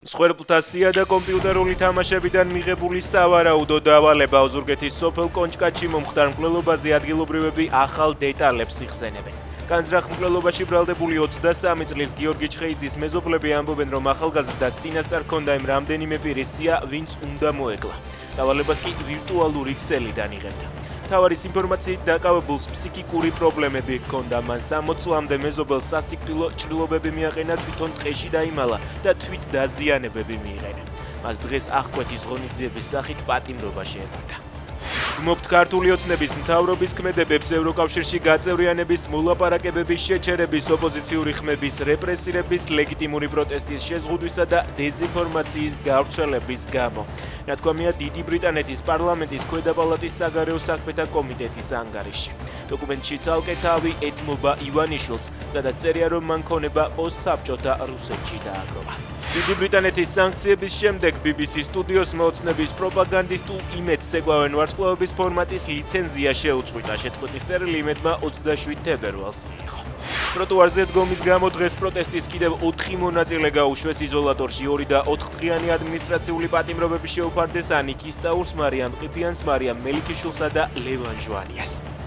მსხვერპლთა სია და კომპიუტერული თამაშებიდან მიღებული სავარაუდო დავალება ოზურგეთის სოფელ კონჭკათში მომხდარ მკვლელობაზე ადგილობრივები ახალ დეტალებს იხსენებენ. განზრახ მკვლელობაში ბრალდებული 23 წლის გიორგი ჩხეიძის მეზობლები ამბობენ, რომ ახალგაზრდას წინასწარ ჰქონდა იმ რამდენიმე პირის სია, ვინც უნდა მოეკლა. დავალებას კი ვირტუალური ქსელიდან იღებდა. თავარის ინფორმაციით დაკავებულს ფსიქიკური პრობლემები ჰქონდა, მან 60 წლამდე მეზობელს სასიკვდილო ჭრილობები მიაყენა, თვითონ ტყეში დაიმალა და თვით დაზიანებები მიიღენა. მას დღეს აღკვეთის ღონისძიების სახით პატიმრობა შეეპარდა. გმობთ ქართული ოცნების მთავრობის ქმედებებს ევროკავშირში გაწევრიანების მოლაპარაკებების შეჩერების, ოპოზიციური ხმების რეპრესირების, ლეგიტიმური პროტესტის შეზღუდვისა და დეზინფორმაციის გავრცელების გამო. ნათქვამია დიდი ბრიტანეთის პარლამენტის ქვედა პალატის საგარეო საქმეთა კომიტეტის ანგარიშში. დოკუმენტში ცალკე თავი ეთმობა ივანიშვილს, სადაც წერია, რომ მან ქონება პოსტსაბჭოთა რუსეთში დააგროვა. დიდი ბრიტანეთის სანქციების შემდეგ BBC სტუდიოს მოოცნების პროპაგანდისტულ იმედს ეკლავენ ვარსკვლავების ფორმატის ლიცენზია შეუწყვიტა. შეწყვეტის წერილი იმედმა 27 თებერვალს მიიღო. ტროტუარზე დგომის გამო დღეს პროტესტის კიდევ 4 მონაწილე გაუშვეს იზოლატორში. 2 და 4 დღიანი ადმინისტრაციული პატიმრობები შეუფარდეს ანიკ ისტაურს, მარიამ ყიფიანს, მარიამ მელიქიშვილსა და ლევან ჟვანიას.